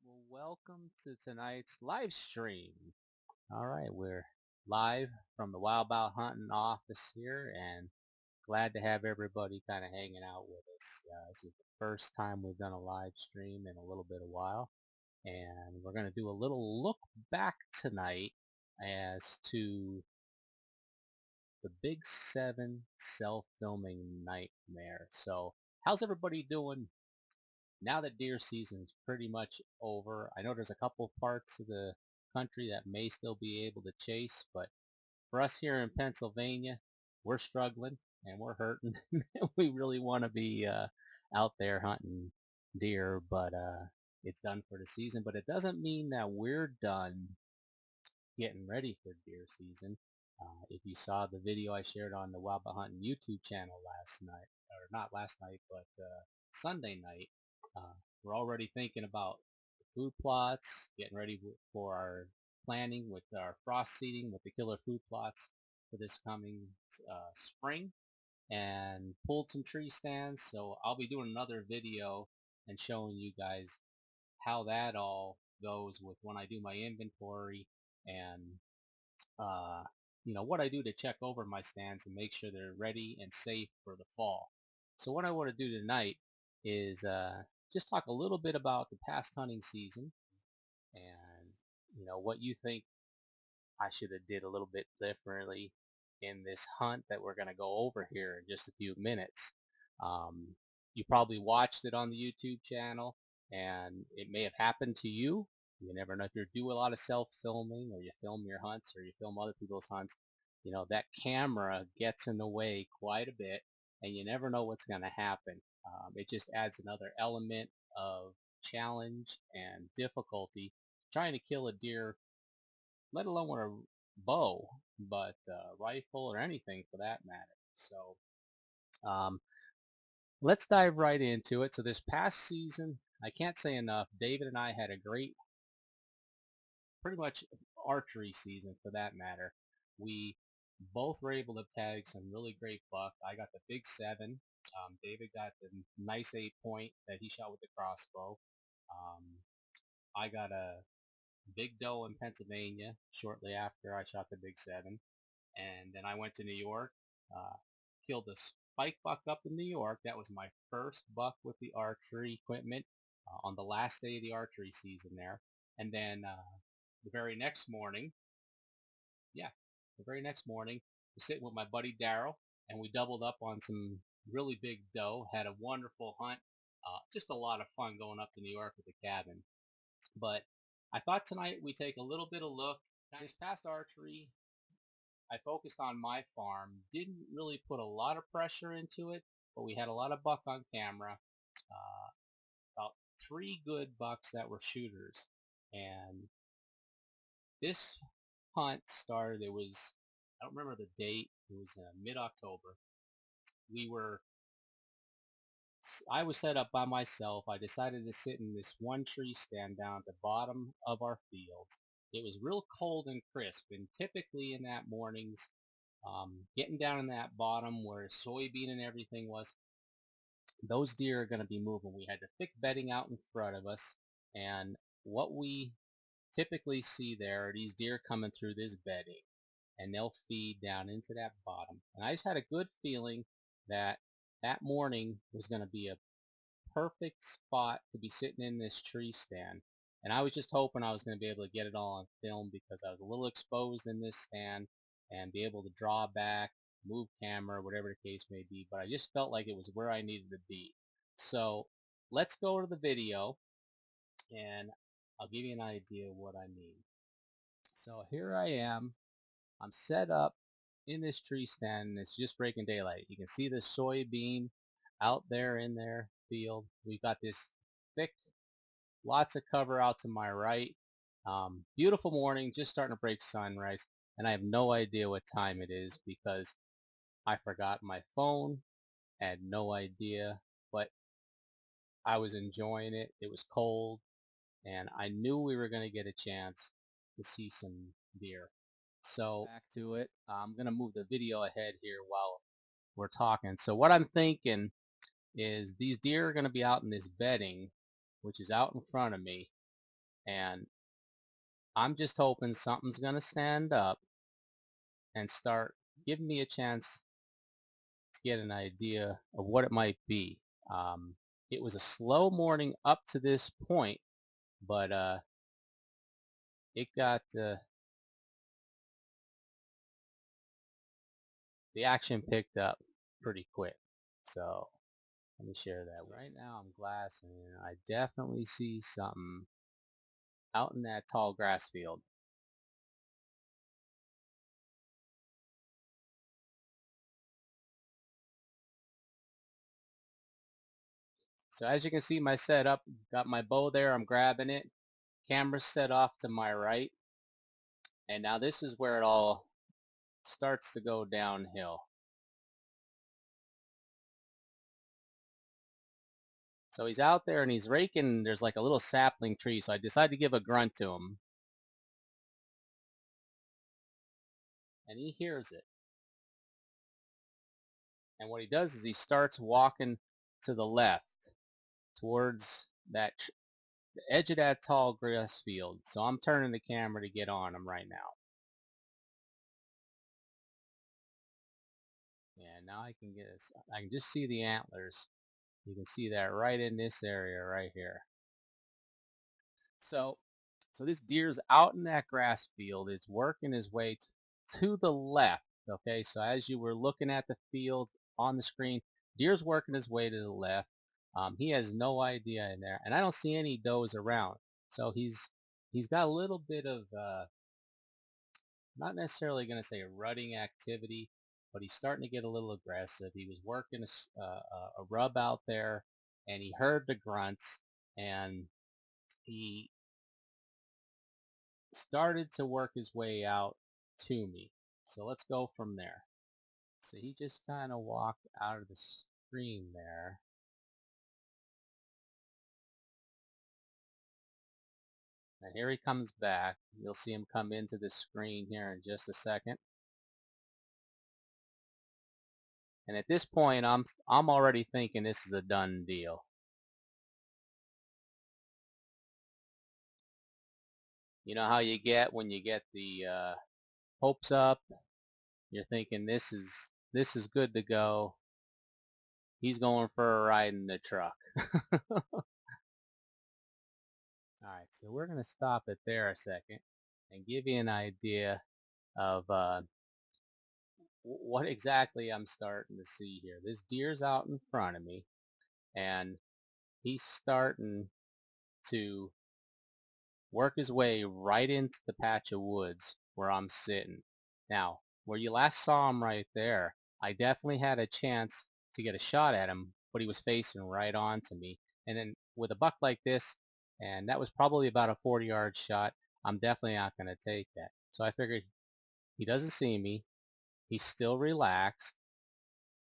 Well, welcome to tonight's live stream. All right, we're live from the Bout Huntin office here, and glad to have everybody kind of hanging out with us. This is the first time we've done a live stream in a little bit of while, and we're going to do a little look back tonight as to the Big 7 self-filming nightmare. So, how's everybody doing now that deer season's pretty much over? I know there's a couple parts of the country that may still be able to chase, but for us here in Pennsylvania, we're struggling and we're hurting. We really want to be out there hunting deer, but it's done for the season. But it doesn't mean that we're done getting ready for deer season. If you saw the video I shared on the Bout Huntin YouTube channel last night, or not last night, but Sunday night, we're already thinking about the food plots, getting ready for our planning with our frost seeding with the killer food plots for this coming spring, and pulled some tree stands. So I'll be doing another video and showing you guys how that all goes with when I do my inventory and uh, what I do to check over my stands and make sure they're ready and safe for the fall. So what I want to do tonight is just talk a little bit about the past hunting season and what you think I should have did a little bit differently in this hunt that we're going to go over here in just a few minutes. Um, you probably watched it on the YouTube channel, and it may have happened to you. You never know if you do a lot of self-filming, or you film your hunts, or you film other people's hunts. That camera gets in the way quite a bit, and you never know what's going to happen. It just adds another element of challenge and difficulty trying to kill a deer, let alone with a bow, but rifle or anything for that matter. So let's dive right into it. So this past season, I can't say enough, David and I had a great, pretty much archery season for that matter. We both were able to tag some really great buck. I got the big 7. David got the nice 8-point that he shot with the crossbow. Um, I got a big doe in Pennsylvania shortly after I shot the big 7. And then I went to New York, uh, killed a spike buck up in New York. That was my first buck with the archery equipment on the last day of the archery season there. And then the very next morning, yeah, the very next morning, I was sitting with my buddy Daryl, and we doubled up on some really big doe. Had a wonderful hunt. Just a lot of fun going up to New York with the cabin. But I thought tonight we take a little bit of look. This past archery, I focused on my farm, didn't really put a lot of pressure into it, but we had a lot of buck on camera, about 3 good bucks that were shooters. And this hunt started, I don't remember the date, it was mid-October. I was set up by myself. I decided to sit in this one tree stand down at the bottom of our field. It was real cold and crisp, and typically in that mornings, getting down in that bottom where soybean and everything was, those deer are going to be moving. We had the thick bedding out in front of us, and what we typically see there are these deer coming through this bedding, and they'll feed down into that bottom. And I just had a good feeling that that morning was going to be a perfect spot to be sitting in this tree stand. And I was just hoping I was going to be able to get it all on film because I was a little exposed in this stand and be able to draw back, move camera, whatever the case may be. But I just felt like it was where I needed to be. So let's go to the video and I'll give you an idea of what I mean. So here I am. I'm set up in this tree stand and it's just breaking daylight. You can see the soybean out there in their field. We've got this thick, lots of cover out to my right. Beautiful morning, just starting to break sunrise, and I have no idea what time it is because I forgot my phone, had no idea, but I was enjoying it. It was cold, and I knew we were going to get a chance to see some deer. So back to it. I'm going to move the video ahead here while we're talking. So what I'm thinking is these deer are going to be out in this bedding, which is out in front of me. And I'm just hoping something's going to stand up and start giving me a chance to get an idea of what it might be. Um, it was a slow morning up to this point, but it got the action picked up pretty quick. So let me share that. Right now I'm glassing and I definitely see something out in that tall grass field. So as you can see, my setup, got my bow there, I'm grabbing it, camera set off to my right, and now this is where it all starts to go downhill. So he's out there and he's raking, there's like a little sapling tree, so I decided to give a grunt to him. And he hears it. And what he does is he starts walking to the left towards that the edge of that tall grass field. So I'm turning the camera to get on him right now. And now I can get this. I can just see the antlers. You can see that right in this area right here. So this deer's out in that grass field. It's working his way to the left. Okay, so as you were looking at the field on the screen, deer's working his way to the left. He has no idea in there, and I don't see any does around. So he's got a little bit of not necessarily going to say rutting activity, but he's starting to get a little aggressive. He was working a rub out there, and he heard the grunts, and he started to work his way out to me. So let's go from there. So he just kind of walked out of the screen there. And here he comes back. You'll see him come into the screen here in just a second. And at this point, I'm already thinking this is a done deal. You know how you get when you get the hopes up. You're thinking this is good to go. He's going for a ride in the truck. Alright, so we're going to stop it there a second and give you an idea of what exactly I'm starting to see here. This deer's out in front of me, and he's starting to work his way right into the patch of woods where I'm sitting. Now, where you last saw him right there, I definitely had a chance to get a shot at him, but he was facing right on to me. And then with a buck like this, and that was probably about a 40-yard shot, I'm definitely not going to take that. So I figured he doesn't see me. He's still relaxed.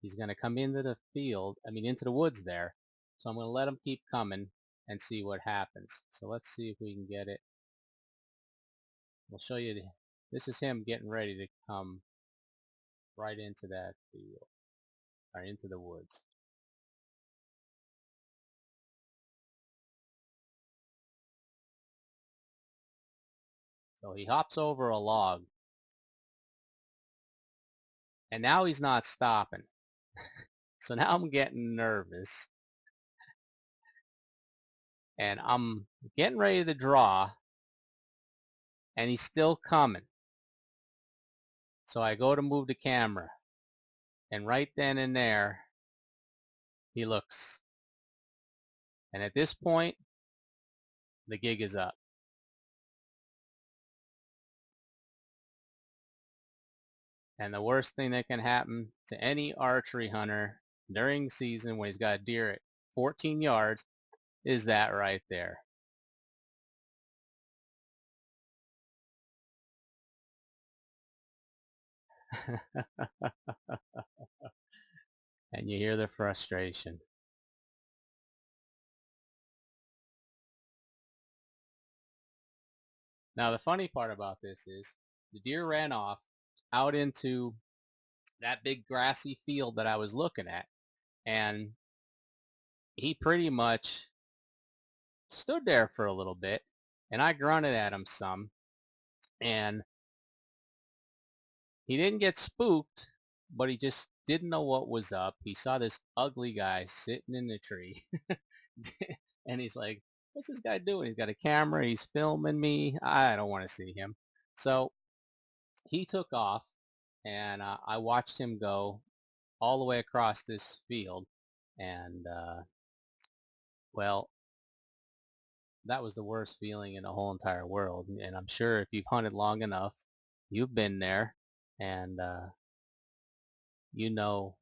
He's going to come into the field, into the woods there. So I'm going to let him keep coming and see what happens. So let's see if we can get it. We'll show you, this is him getting ready to come right into that field, or into the woods. So he hops over a log, and now he's not stopping. So now I'm getting nervous, and I'm getting ready to draw, and he's still coming. So I go to move the camera, and right then and there, he looks. And at this point, the gig is up. And the worst thing that can happen to any archery hunter during season when he's got a deer at 14 yards is that right there. And you hear the frustration. Now the funny part about this is the deer ran off out into that big grassy field that I was looking at, and he pretty much stood there for a little bit, And I grunted at him some, and he didn't get spooked, but he just didn't know what was up. He saw this ugly guy sitting in the tree, and he's like, what's this guy doing? He's got a camera, he's filming me. I don't want to see him. So he took off, and I watched him go all the way across this field, and well, that was the worst feeling in the whole entire world. And I'm sure if you've hunted long enough, you've been there, and you know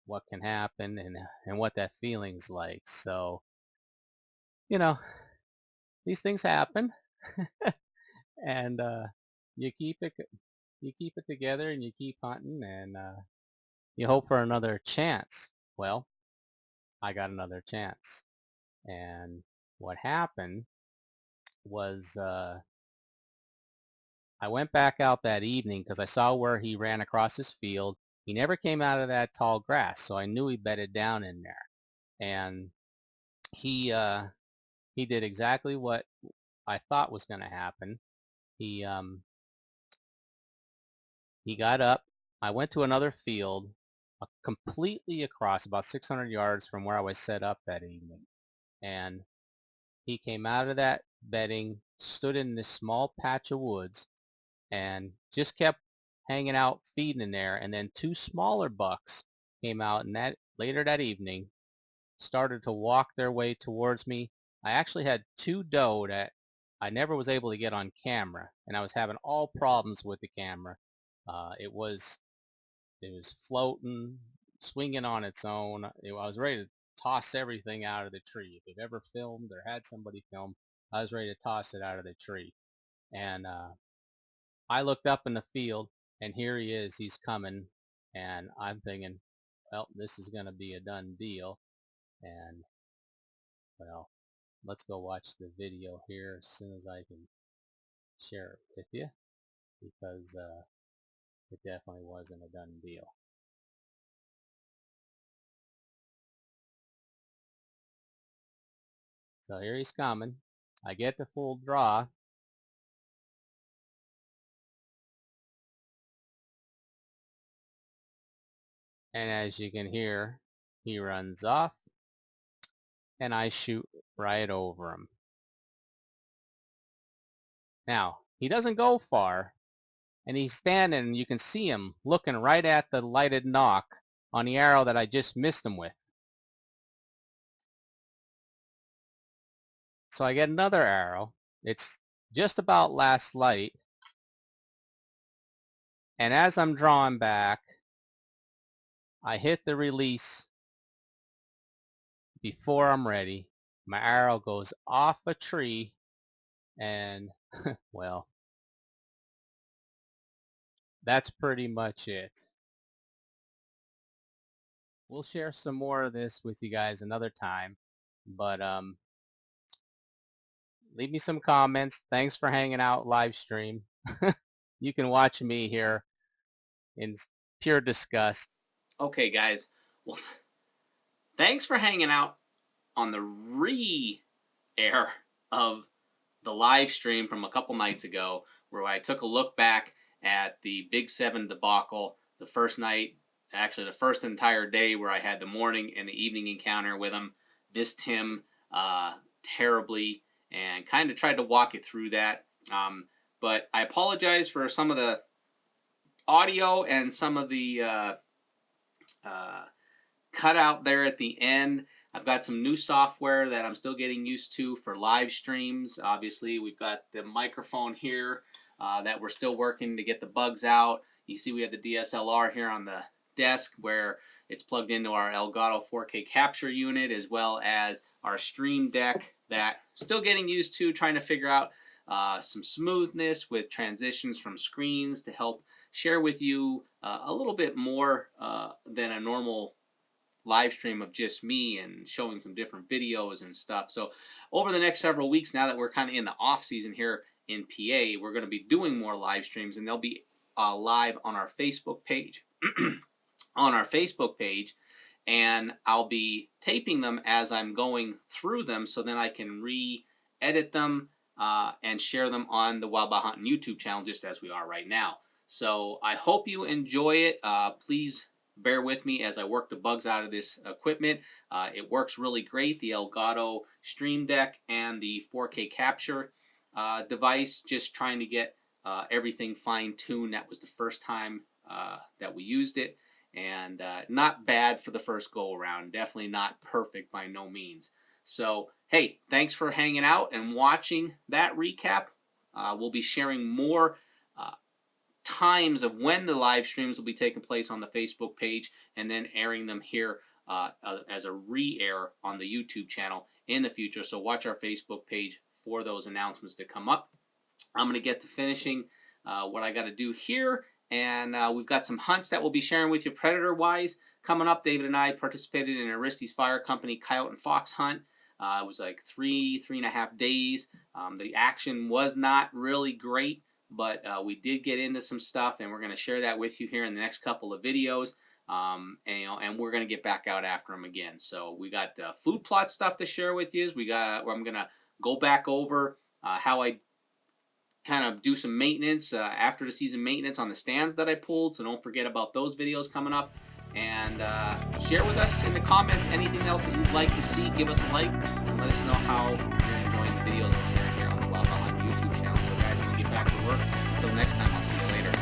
what can happen and what that feeling's like. So, you know, these things happen, and you keep it you keep it together, and you keep hunting, and you hope for another chance. Well, I got another chance, and what happened was I went back out that evening because I saw where he ran across his field. He never came out of that tall grass, so I knew he bedded down in there. And he did exactly what I thought was going to happen. He he got up. I went to another field, completely across, about 600 yards from where I was set up that evening. And he came out of that bedding, stood in this small patch of woods, and just kept hanging out, feeding in there. And then two smaller bucks came out, and that later that evening started to walk their way towards me. I actually had two doe that I never was able to get on camera, and I was having all problems with the camera. It was floating, swinging on its own. I was ready to toss everything out of the tree. If you've ever filmed or had somebody film, I was ready to toss it out of the tree. And I looked up in the field, and here he is. He's coming, and I'm thinking, well, this is going to be a done deal. And, well, let's go watch the video here as soon as I can share it with you, because it definitely wasn't a done deal. So here he's coming. I get the full draw. And as you can hear, he runs off, and I shoot right over him. Now, he doesn't go far, and he's standing, and you can see him looking right at the lighted nock on the arrow that I just missed him with. So I get another arrow. It's just about last light, and as I'm drawing back, I hit the release before I'm ready. My arrow goes off a tree, and well, that's pretty much it. We'll share some more of this with you guys another time, but leave me some comments. Thanks for hanging out live stream. You can watch me here in pure disgust. Okay, guys. Well, thanks for hanging out on the re-air of the live stream from a couple nights ago, where I took a look back at the Big 7 debacle, the first night, actually the first entire day, where I had the morning and the evening encounter with him. Missed him terribly, and kind of tried to walk you through that. But I apologize for some of the audio and some of the cut out there at the end. I've got some new software that I'm still getting used to for live streams. Obviously, we've got the microphone here that we're still working to get the bugs out. You see we have the DSLR here on the desk where it's plugged into our Elgato 4K capture unit, as well as our Stream Deck that still getting used to, trying to figure out some smoothness with transitions from screens to help share with you a little bit more than a normal live stream of just me and showing some different videos and stuff. So over the next several weeks, now that we're kind of in the off season here in PA, we're going to be doing more live streams, and they'll be live on our Facebook page. On our Facebook page, and I'll be taping them as I'm going through them, so then I can re-edit them and share them on the Wild Bout Huntin YouTube channel, just as we are right now. So I hope you enjoy it. Please bear with me as I work the bugs out of this equipment. It works really great, the Elgato Stream Deck and the 4K capture device. Just trying to get everything fine-tuned. That was the first time that we used it, and not bad for the first go-around. Definitely not perfect by no means. So, hey, thanks for hanging out and watching that recap. We'll be sharing more times of when the live streams will be taking place on the Facebook page, and then airing them here as a re-air on the YouTube channel in the future. So watch our Facebook page for those announcements to come up. I'm going to get to finishing what I got to do here, and we've got some hunts that we'll be sharing with you predator-wise coming up. David and I participated in Aristi's Fire Company coyote and fox hunt. It was like 3.5 days. The action was not really great, but we did get into some stuff, and we're going to share that with you here in the next couple of videos. And we're going to get back out after them again. So we got food plot stuff to share with you. I'm going to go back over how I kind of do some maintenance, after the season maintenance on the stands that I pulled. So don't forget about those videos coming up. And share with us in the comments anything else that you'd like to see. Give us a like and let us know how you're enjoying the videos we're sharing here on the Wild Bout Huntin YouTube channel. So guys, I'm going to get back to work. Until next time, I'll see you later.